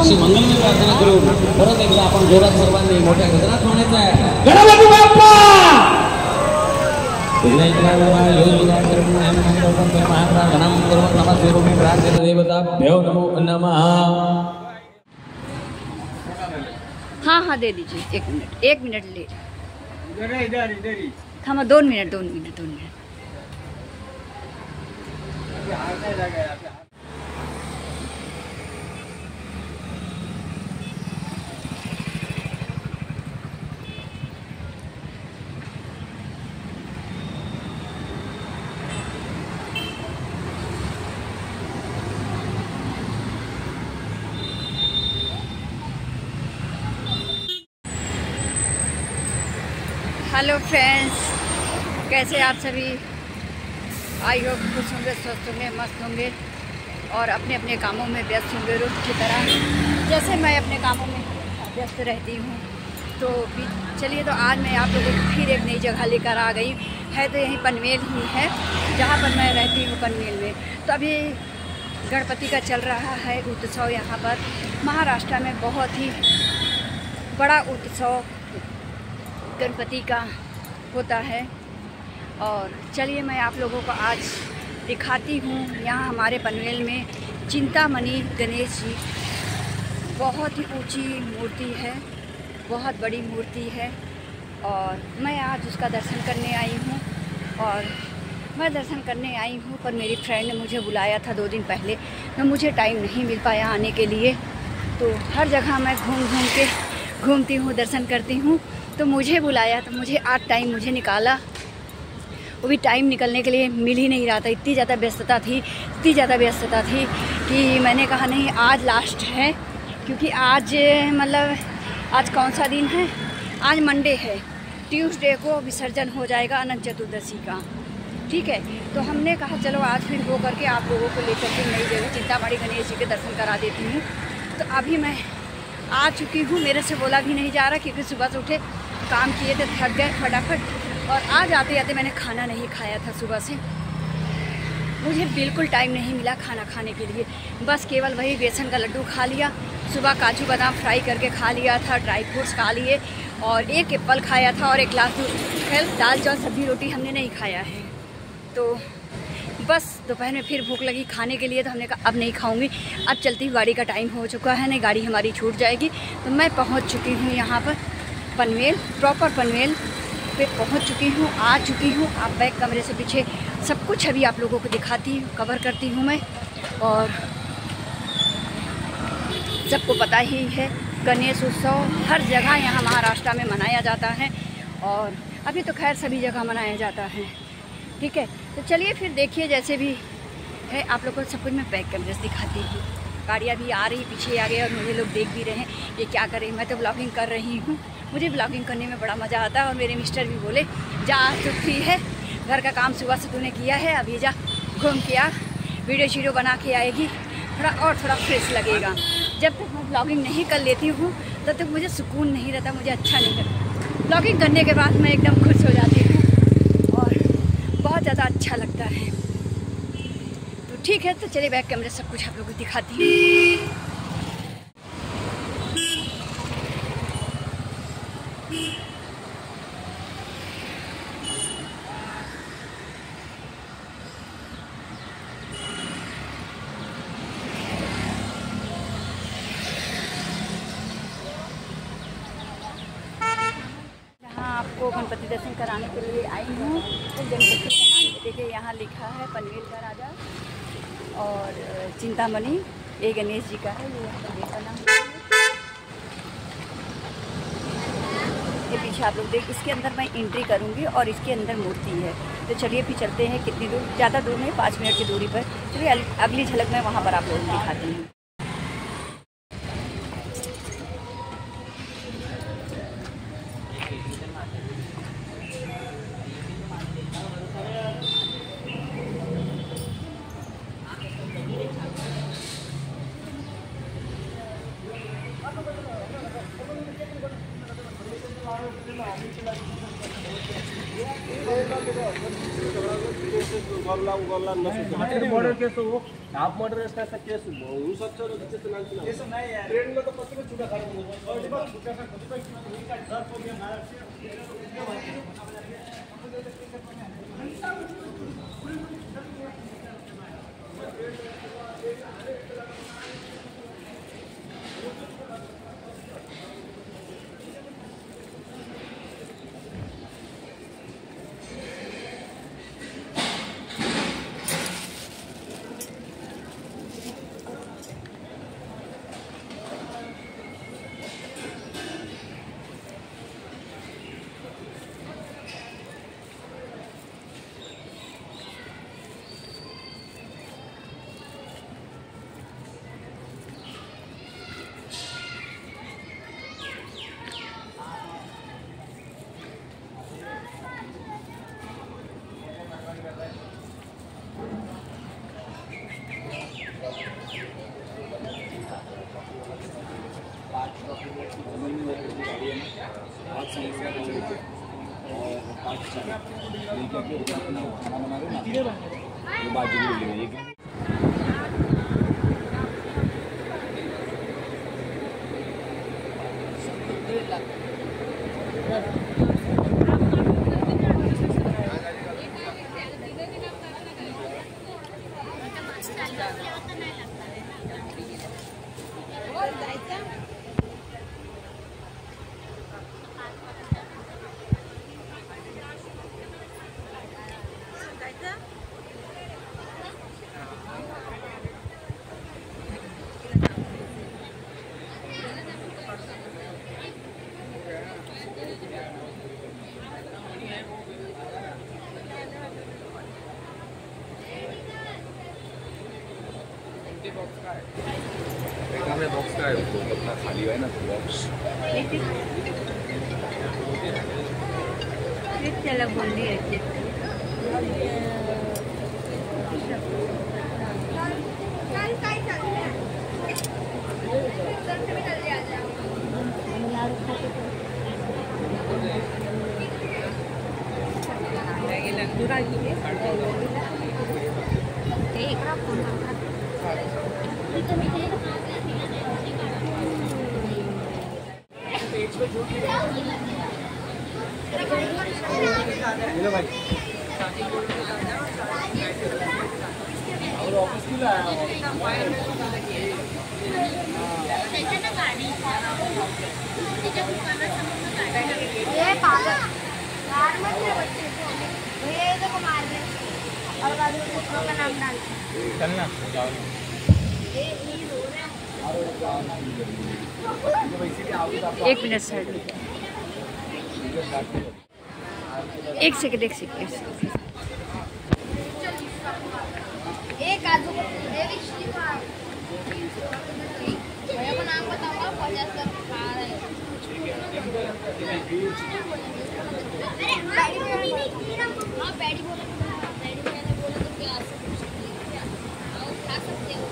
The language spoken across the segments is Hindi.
अशी मंगलमय प्रार्थना करून परत एकदा आपण जोरात सर्वांनी मोठ्या गजरात म्हणायचं आहे गणपती बाप्पा हाँ हाँ दे दीजिए 1 मिनट ले हाँ 2 minute 2 minute 2 minute. Hello friends, कैसे आप सभी? आई होप खुश होंगे, स्वस्थ होंगे, मस्त होंगे और अपने अपने कामों में व्यस्त होंगे रोज की तरह, जैसे मैं अपने कामों में व्यस्त रहती हूँ। तो चलिए, तो आज मैं आप लोगों को फिर एक नई जगह लेकर आ गई है। तो यहीं पनवेल ही है जहाँ पर मैं रहती हूँ, पनवेल में। तो अभी गणपति का चल रहा है उत्सव। यहाँ पर महाराष्ट्र में बहुत ही बड़ा उत्सव गणपति का होता है। और चलिए मैं आप लोगों को आज दिखाती हूँ। यहाँ हमारे पनवेल में चिंतामणि गणेश जी, बहुत ही ऊंची मूर्ति है, बहुत बड़ी मूर्ति है। और मैं आज उसका दर्शन करने आई हूँ। और मैं दर्शन करने आई हूँ, पर मेरी फ्रेंड ने मुझे बुलाया था 2 दिन पहले, तो मुझे टाइम नहीं मिल पाया आने के लिए। तो हर जगह मैं घूमती हूँ, दर्शन करती हूँ। तो मुझे बुलाया, तो मुझे आज टाइम मुझे निकाला, वो भी टाइम निकलने के लिए मिल ही नहीं रहा था। इतनी ज़्यादा व्यस्तता थी कि मैंने कहा नहीं, आज लास्ट है। क्योंकि आज मतलब आज कौन सा दिन है? आज मंडे है, ट्यूसडे को विसर्जन हो जाएगा अनंत चतुर्दशी का। ठीक है, तो हमने कहा चलो आज फिर वो करके आप लोगों को लेकर के नई जगह चिंतामणि गणेश जी के दर्शन करा देती हूँ। तो अभी मैं आ चुकी हूँ। मेरे से बोला भी नहीं जा रहा, क्योंकि सुबह से उठे, काम किए थे, थक गए फटाफट। और आज आते आते मैंने खाना नहीं खाया था सुबह से। मुझे बिल्कुल टाइम नहीं मिला खाना खाने के लिए। बस केवल वही बेसन का लड्डू खा लिया, सुबह काजू बादाम फ्राई करके खा लिया था, ड्राई फ्रूट्स खा लिए, और 1 एप्पल खाया था और 1 गिलास दूध। दाल चावल सब्जी रोटी हमने नहीं खाया है। तो बस दोपहर में फिर भूख लगी खाने के लिए, तो हमने कहा अब नहीं खाऊंगी, अब चलती गाड़ी का टाइम हो चुका है, नहीं गाड़ी हमारी छूट जाएगी। तो मैं पहुंच चुकी हूँ यहाँ पर पनवेल, प्रॉपर पनवेल पे पहुँच चुकी हूँ, आ चुकी हूँ। आप बैक कमरे से पीछे सब कुछ अभी आप लोगों को दिखाती हूँ, कवर करती हूँ मैं। और सबको पता ही है, गणेश उत्सव हर जगह यहाँ महाराष्ट्र में मनाया जाता है, और अभी तो खैर सभी जगह मनाया जाता है। ठीक है, तो चलिए फिर देखिए, जैसे भी है आप लोगों को सब कुछ मैं बैक कैमरे से दिखाती हूँ। गाड़ियाँ भी आ रही, पीछे आ गए, और मुझे लोग देख भी रहे हैं ये क्या कर रही है। मैं तो ब्लॉगिंग कर रही हूँ, मुझे ब्लॉगिंग करने में बड़ा मज़ा आता है। और मेरे मिस्टर भी बोले जा, आज तो फ्री है, घर का काम सुबह से तूने किया है, अभी जा घूम के आ, वीडियो बना के आएगी, थोड़ा फ्रेश लगेगा। जब तक मैं ब्लॉगिंग नहीं कर लेती हूँ तब तक मुझे सुकून नहीं रहता, मुझे अच्छा नहीं लगता। ब्लॉगिंग करने के बाद मैं एकदम खुश हो जाती हूँ और बहुत ज़्यादा अच्छा लगता है। तो ठीक है, तो चलिए बैक कैमरे सब कुछ आप लोगों को दिखाती हूँ। आपको गणपति दर्शन कराने के लिए आई हूँ। तो गणपति का नाम देखिए यहाँ लिखा है, पनवेल का राजा और चिंतामणि, ये गणेश जी का है, ये पनवेल का नाम है। ये पीछे आप लोग देख, इसके अंदर मैं एंट्री करूँगी और इसके अंदर मूर्ति है। तो चलिए फिर चलते हैं, कितनी दूर, ज़्यादा दूर नहीं, 5 मिनट की दूरी पर। चलिए अगली झलक मैं वहाँ पर आप लोगों को दिखाती हूँ। मर्डर केस हो, हाफ मर्डर ऐसा केस हो सकता है। केस नहीं है ट्रेन में तो पत्ते में छुटा खा बॉक्स काय होतो अपना खाली आहे ना बॉक्स त्याला बोलली आहे ये पागल कार मत ले बच्चे को ये देखो मार दे और बाद में कुत्तों का नाम डाल चलना जाओ एक मिनट साइड एक सेकंड एक काजू भैया को नाम बताऊंगा 50 खा रहे हैं हाँ बैडी बोला तो क्या खा सकते हो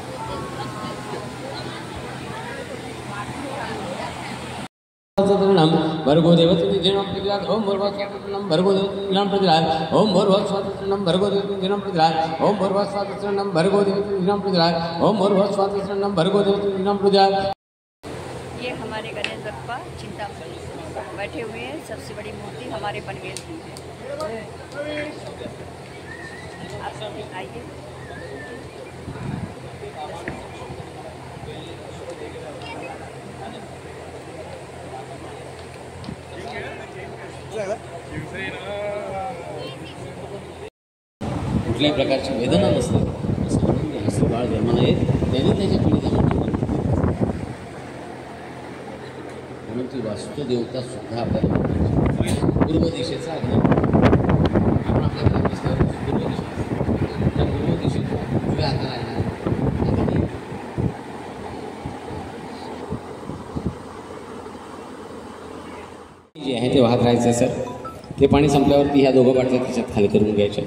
भर्गो देवतीनां प्रतिराज ओम भर्गवस्वातन्त्रं भर्गो देवतीनां प्रतिराज ओम भर्गवस्वातन्त्रं भर्गो देवतीनां प्रतिराज ओम भर्गवस्वातन्त्रं भर्गो देवतीनां प्रतिराज ओम भर्गवस्वातन्त्रं भर्गो देवतीनां प्रतिराज। ये हमारे गणेश बप्पा चिंतामणि बैठे हुए हैं, सबसे बड़ी मूर्ति हमारे पनवेल की है। आप सब आइए। कुठल्याही प्रकारची वेदना नसते असं बाळ जन्माला येत त्याने त्याच्या पिढीला म्हणून ती वास्तुदेवता सुद्धा आपल्याला पूर्व दिशेचा अग्नी आपण आपल्याकडे दिसणार पूर्व दिशा त्या पूर्व दिशेत उभ्या हाताला आहे जे आहे ते वाहत राहायचं सर. ते पाणी संपल्यावरती ह्या दोघं बाटल्या त्याच्यात खाली करून घ्यायच्या.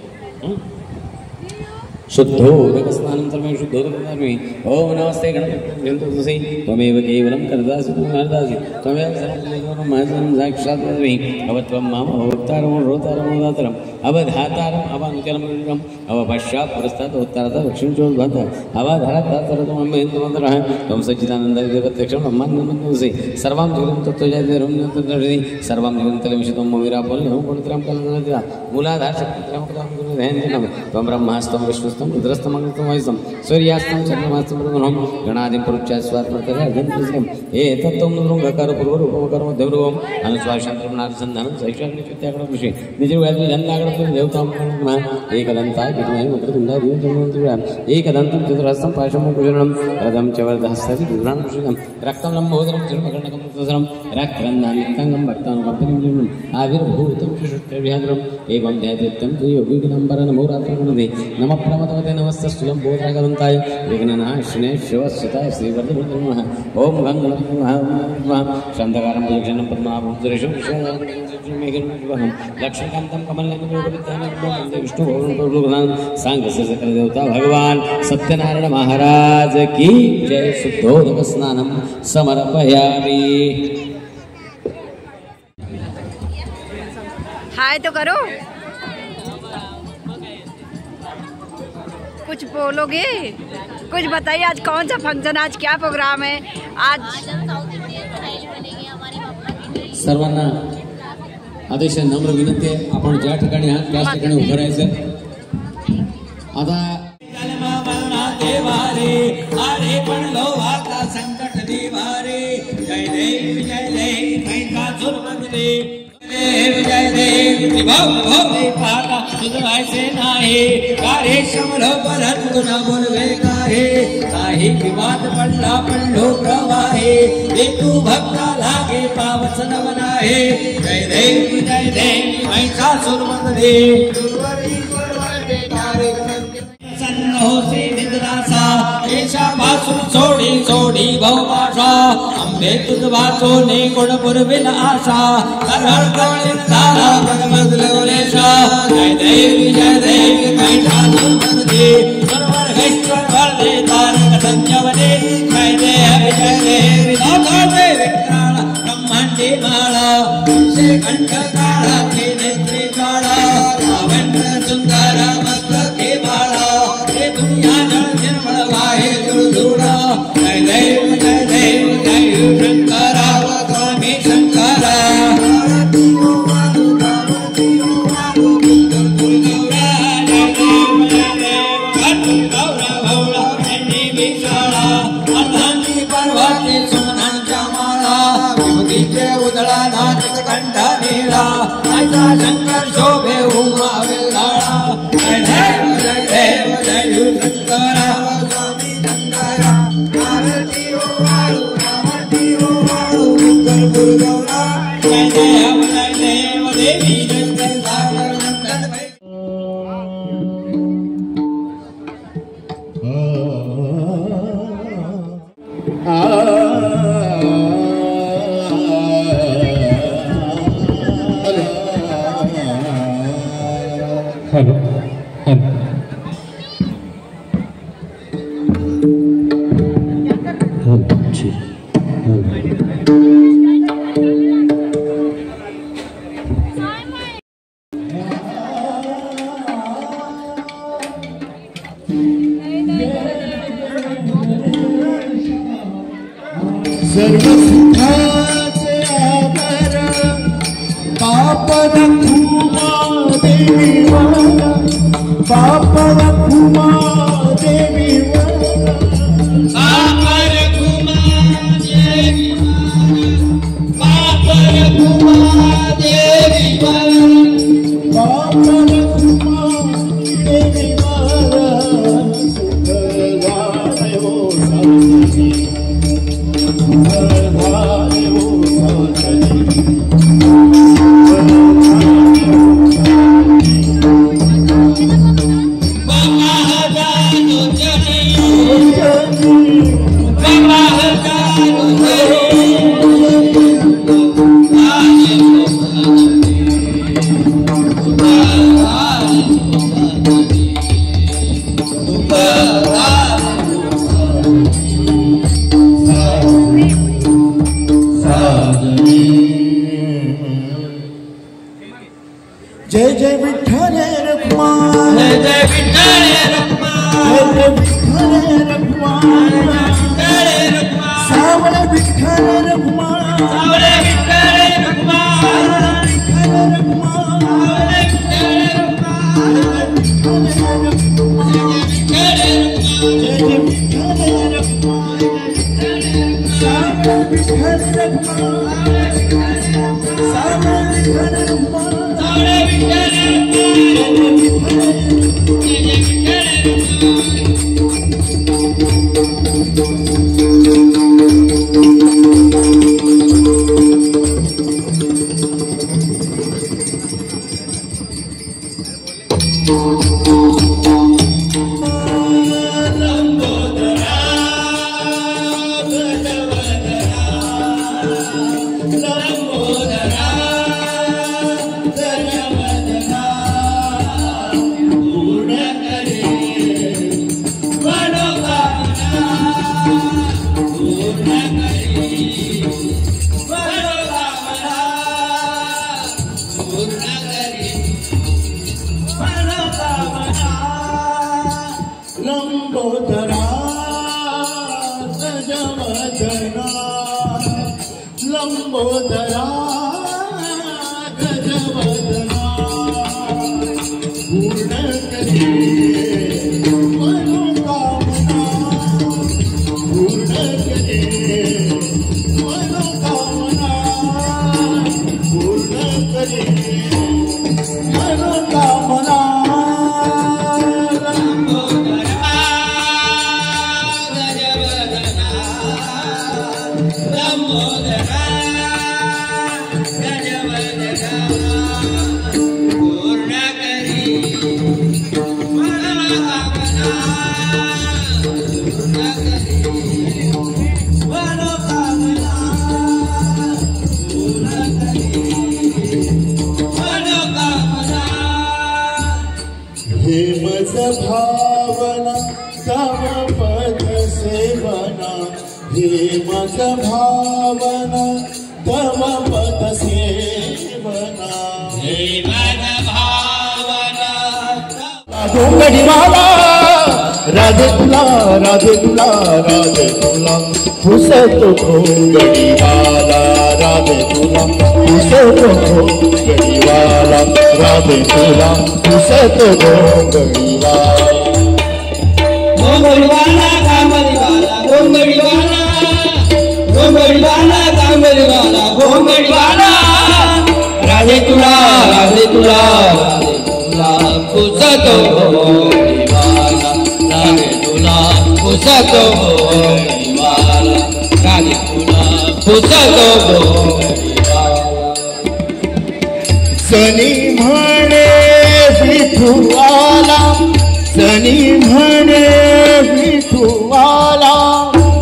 शुद्धोदकस्नानं सर्वे शुद्धोदकस्नामि ओम नमस्ते गणपति त्वमेव केवलं करदासि त्वमेव त्वमेव सर्वं महत्त्वं साक्षात् वदामि भवत्वं माम अवतारं रोतारं उदातरम् अवधातारम् अवानुचरम् अवपश्चात् पुरस्तात् उत्तरतः दक्षिणचोद्भवतः अवधरतः हिन्दुमन्त्रः त्वं सच्चिदानन्दविदे प्रत्यक्षं ब्रह्माण्डमन्यसि सर्वां जगतं तत्त्वजातिरं तत्त्वदर्शि सर्वां जगतं तलमिषितं मविरापोल्यं पुण्यत्रां कलनदिवा मूलाधारशक्तित्रं ध्यानं त्वं ब्रह्मास्तं विष्णुस्तं रुद्रस्तं अग्निस्तं वायुस्तं सूर्यास्तं चन्द्रमास्तं मृगुणं गणादिं पुरुच्चात् स्वात्मतः अर्धं एतत्त्वं नृङ्गकारपूर्वरूपमकरं मध्यमरूपम् अनुस्वाशान्तरं नारसन्धानं सैक्षाग्निचित्याकडं ऋषि निजवादी जन्नागडं देवतां एकदन्ताय विद्महे वक्रतुण्डाय धीमहि एकदन्तं चतुर्हस्तं पाशं कुशलं रथं च वरदहस्तति दुर्गां कुशलं रक्तं लम्बोदरं चर्मकर्णकं तत्सरं रक्तरन्नानिक्ताङ्गं भक्तानुकम्पनिं आविर्भूतं शिशुत्वविहारम् एवं ध्यायत्यं योगिनम्बर नमो रात्रगणदे नमः प्रमदवते नमस्तस्तुलं बोधरागदन्ताय विघ्ननाशिने शिवस्वताय श्रीवर्धनमूर्तये नमः ओम गङ्गणपतिमहात्मा शान्तकारं भुजनं पद्मनाभं सुरेशं विष्णुमेघं लक्ष्मीकान्तं कमलनन्दं विष्णुभवनं सांगस्य सकल देवता भगवान सत्यनारायण महाराज की जय। शुद्धोदक स्नानं समर्पयामि। हाय तो करो, कुछ बोलोगे, कुछ बताइए। आज कौन सा फंक्शन, आज क्या प्रोग्राम है? आज सर्वांना अतिशय नम्र विनंती आहे, आपण ज्या ठिकाणी आहात त्याच ठिकाणी उभं राहायचं। आता अरे पण लोभाचा संकट निवारे जय देव मैका जुर्मगदे जय देव त्रिभुवन पाता तुझवायचे नाही कारे शमलो परत गुना बोलवे कारे काही विवाद पडला पडलो प्रवाहे हे तू भक्ता लागे पावस नवना है जय देव मैका जुर्मगदे हो से निद्रासा ऐशा बासुर सोडी सोडी बहुभाषा अंबे तुझ वाचोने गुणपुर बिन आशा हर हर कवळीन धारा बदलवलेशा जय देव मैठा दुर्मदे सर्वर घैश्वर वर्धे तारक संजवने जय देव विधाते विक्राळ ब्रह्मांडे माळा से कंठ काळा के नेत्रे काळा लावण्य सुंदर मस्तके माळा दुनिया जल निर्मल वाहे जुड़ूड़ा जय देव जय शंकरा स्वामी शंकरा पर्वती सोनांच्या माळा विभूतीचे उदळा नाचत कंठ नीळा ऐसा शंकर शोभे उमा वेलाळा जय देव शंकरा स्वामी शंकरा आरती ओ वाळू आरती ओ वाळू गुरुगौरा जय देव देवी जय सागर नंदन सर्वसुखाचे आधार पाप रखुमा देवी वाला पाप रखुमा देवी वाला पाप रखुमा देवी पाप रखुमा देवी वाला पाप रखुमा देवी वाला सुखदाय हो साथी विठ्ठल रखुमा सावळे विठ्ठल रखुमा विठ्ठल रखुमा लंबोदरा गजवदना पूर्ण करे मनोकामना पूर्ण करे मनोकामना पूर्ण करे मनोकामना भावना तव पद सेवना हे मज भावना तव पद सेवना हे मज भावना घोंगडीवाला राधे तुला राधे तुला राधे तुला पुसतो घोंगडीवाला राधे तुला पुसतो घोंगडीवाला राधे तुला पुसतो घोंगडीवाला घोंगडीवाला कामरीवाला घोंगडीवाला घोंगडीवाला कामरीवाला घोंगडीवाला राधे तुला राधे तुला पुसतो घोंगडीवाला राधे तुला पुसतो घोंगडीवाला राधे तुला पुसतो घोंगडीवाला सनी म्हणे विठुवाला सनी म्हणे विठुवाला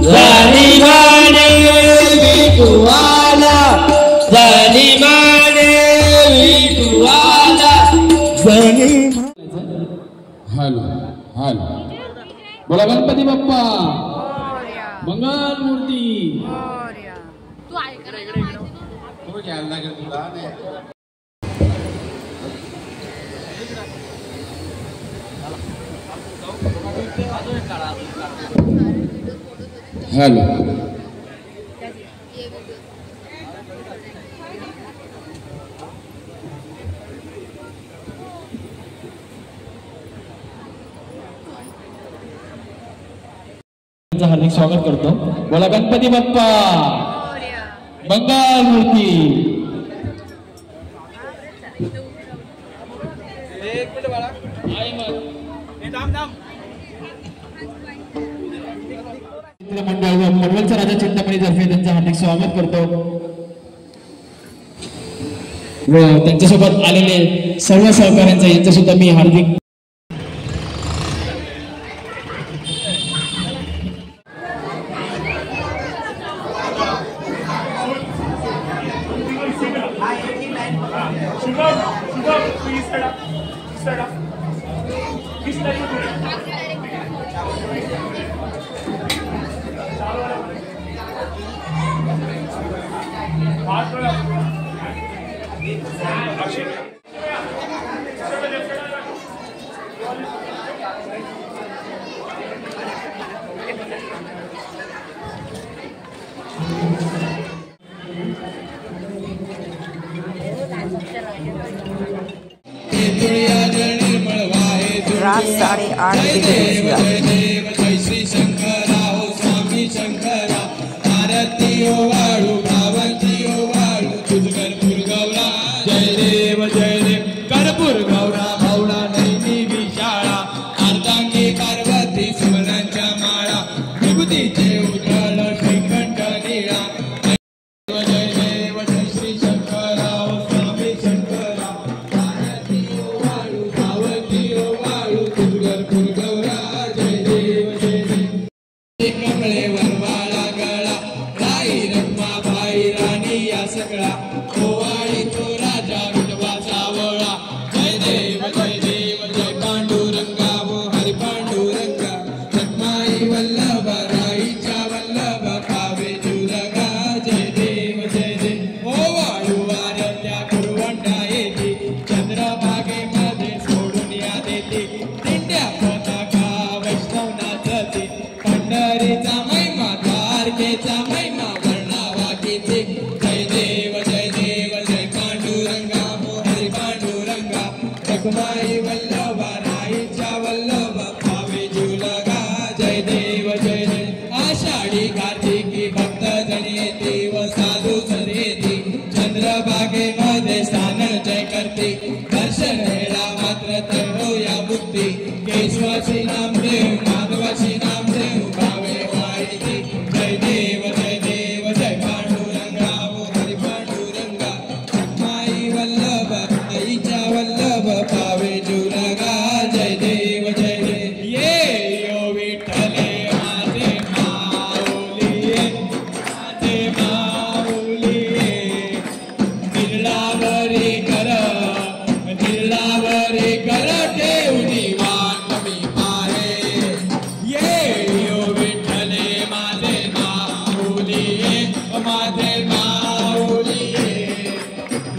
सनी म्हणे विठुवाला सनी म्हणे विठुवाला सनी हॅलो हॅलो बोला गणपती बाप्पा मोरया, मंगल मूर्ती मोरया. हो घ्यायला लागेल तुला नाही हॅलो हार्दिक स्वागत करतो. बोला गणपती बाप्पा मोरया. मंगल मूर्ती. मंडळ व पनवेलचा राजा चिंतामणीतर्फे त्यांचं हार्दिक स्वागत करतो व त्यांच्यासोबत आलेले सर्व सहकाऱ्यांचं यांचं सुद्धा मी हार्दिक 8:30 बजे पहुँचेगा। जय श्री शंकरा हो स्वामी शंकरा आरती ओ वाळू भावती ओ वाळू तुझ कर्पूर गौरा जय देव कर्पूर गौरा भावडा नैनी विशाळा अर्धांगी पार्वती सुमनांच्या माळा विभूतीचे उजळ श्रीकंठ निळा जय देव जय श्री शंकरा हो स्वामी शंकरा आरती ओ वाळू भावती ओ वाळू तुझ कर्पूर गौरा जय देव कमळे वरवाळा गळा राई रखमा भाई राणी या सगळा ओवाळी तो राजा विठवा सावळा जय देव जय पांडुरंगा वो हरी पांडुरंगा रखमाई वल्लभ राईच्या वल्लभ पावे जुलगा जय देव ओवाळू आरत्या कुरवंडा येते चंद्रभागेमध्ये सोडून या देते दिंड्या पताका वैष्णव नाचते पंढरीचा महिमा द्वारकेचा महिमा वर्णावा किती जय देव जय पांडुरंगा हरी पांडुरंगा रखमाई वल्लभ राईच्या वल्लभ भावे जुलगा जय देव आषाढी कार्तिकी भक्त जण येते व साधू सर येते चंद्रभागेमध्ये स्थान जय करते दर्शन हेळा मात्र तरो या बुद्धी केशवाची नामदेव माधवाची नामदेव भावे वाढते जय देव जय पांडुरंगा हरी पांडुरंगा रखमाई वल्लभ आईच्या वल्लभ भावे जुलगा जय देव ये यो विठ्ठले माझे माऊली निर्लावरी कर ठेवली वाट मी पाहे ये यो विठ्ठले माझे माऊली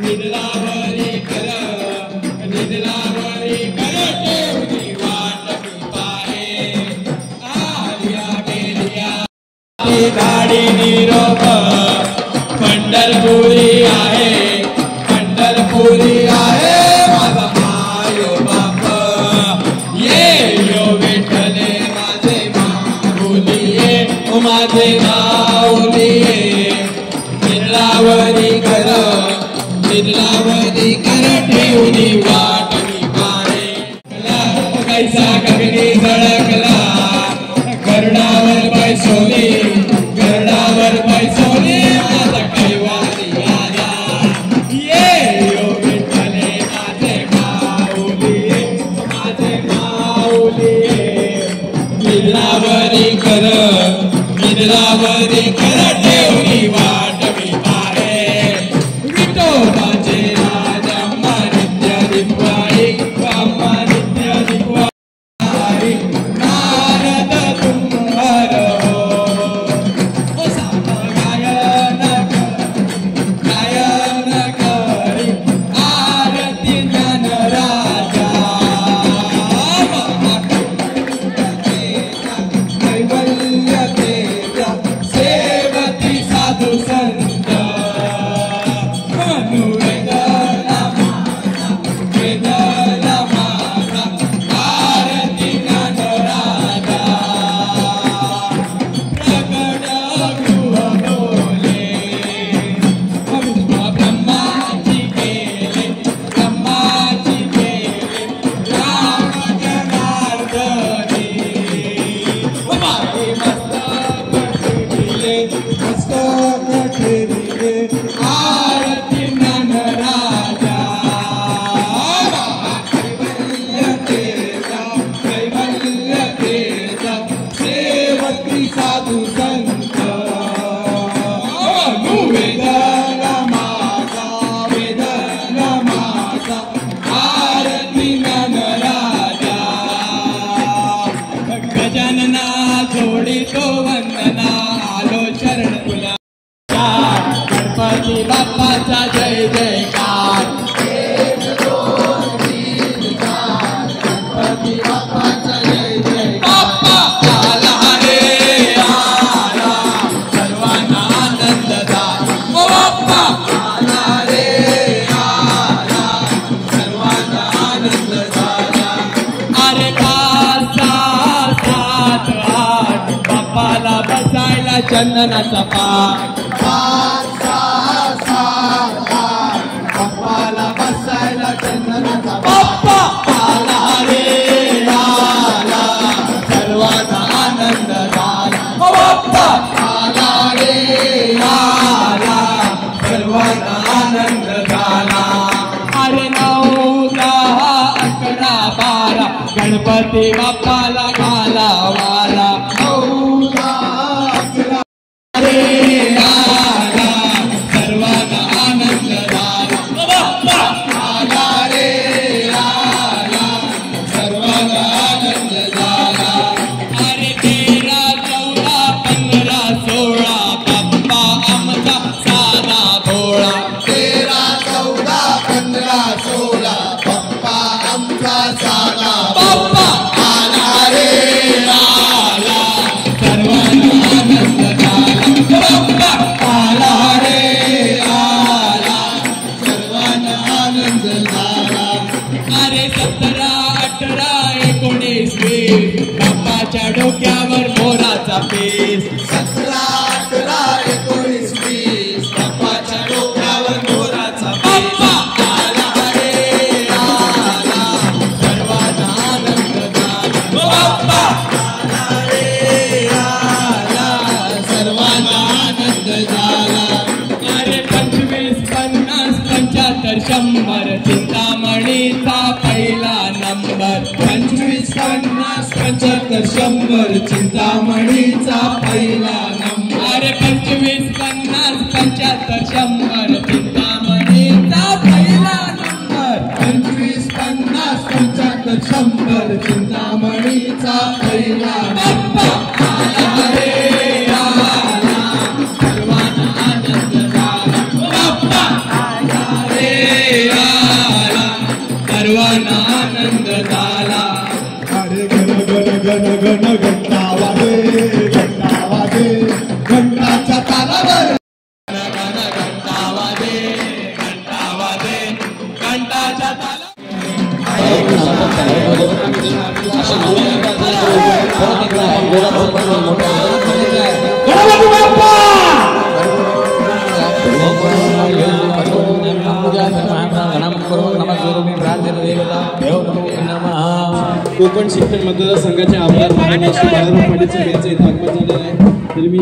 निर्लावरी कर ठेवली वाट मी पाहे आलिया गेलिया गाडी निरोप पंढरपुरी आहे माझा मायो बाप ये यो विठ्ठले माझे माऊली माझे माऊली निर्लावरी कर ठेवली वाट मी पाहे कैसा गगनी झळकला गरुडावर बैसोली माझा कैवारी आला ये यो विठ्ठले माझे माऊली निर्लावरी कर ठेवली वाट मी पाहे विठोबाचे राज अम्मा नित्य दिवाळी नारद तुंबर गायन करी आरती ज्ञान राजा कैवल्य तेजा सेवती साधू संत वेदना माझा आरती ज्ञान राजा प्रगट गृह बोले ब्रह्माची केले राम जनार्दनी मस्तक ठेविले आरती ज्ञान राजा कैवल्य तेजा सेवती साधू संत वेदना माझा आरती ज्ञान राजा गजानना जोडी तो वंदना आलो शरण तुला गणपती बाप्पाचा जय जयकार गणपती बाप्पाचा जय जय बाप्पा आला रे आला सर्वांना आनंद झाला चंदनाचा पान बाप्पाला बसायला चंदनाचा बाप्पा आला रे आला सर्वांना आनंद झाला बाप्पा आला रे आला सर्वांना आनंद झाला अरे 9, 10, 11, 12 गणपती बाप्पाला घाला वाला 9, 10, 11 रे आला सर्वांना आनंद झाला बाप्पा आला रे आला सर्वांना आनंद झाला अरे 13, 14, 15, 16 बाप्पा आमचा साधा भोळा 13, 14, 15, 16 बाप्पा आमचा साधा बाप्पा आला रे आला सर्वांना आनंद झाला बाप्पा आला रे आला सर्वांना आनंद झाला अरे 17, 18, 19, 20 बाप्पाच्या डोक्यावर मोराचा पेस 17, 18, 19, 20 बाप्पाच्या डोक्यावर मोराचा बाप्पा आला रे आला सर्वांना आनंद झाला बाप्पा आला रे आला सर्वांना आनंद झाला अरे 25, 50, 75, 100 चिंतामणीचा पहिला नंबर 25, 50, 75, 100 चिंतामणीचा पहिला नंबर अरे 25, 50, 75, 100 चिंतामणीचा पहिला नंबर 25, 50, 75, 100 चिंतामणीचा पहिला बाप्पा आला रे आला सर्वांना आनंद झाला बाप्पा आला रे आला सर्वांना आनंद झाला अरे गण गण गण गण घंटा वाजे घंटाच्या तालावर गण गण घंटा वाजे घंटाच्या तालावर गणपती बाप्पा कोकण शिक्षण मतदारसंघाचे आमदार माननीय श्री बाळाराव पाटील साहेब यांचं इथं आगमन झालेलं आहे तरी मी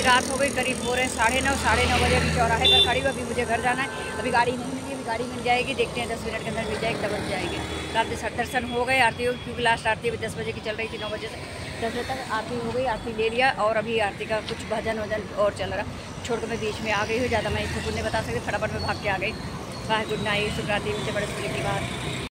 रात हो गई, करीब हो रहे 9:30 बजे। अभी चौराहे पर खड़ी हूँ, अभी मुझे घर जाना है। अभी गाड़ी नहीं मिली, अभी गाड़ी मिल जाएगी, देखते हैं 10 मिनट के अंदर मिल जाएगी, तब बच जाएंगे। रात में दर्शन हो गए, आरती क्योंकि लास्ट आरती अभी 10 बजे की चल रही थी, 9 बजे से 10 बजे तक आरती हो गई, आरती ले लिया और अभी आरती का कुछ भजन वजन और चल रहा, छोड़ कर मैं बीच में आ गई हूँ। ज़्यादा मैं इसको नहीं बता सकती, फटाफट में भाग के आ गई। बाय, गुड नाइट, शुभ रात्रि, मुझे बड़े की बात।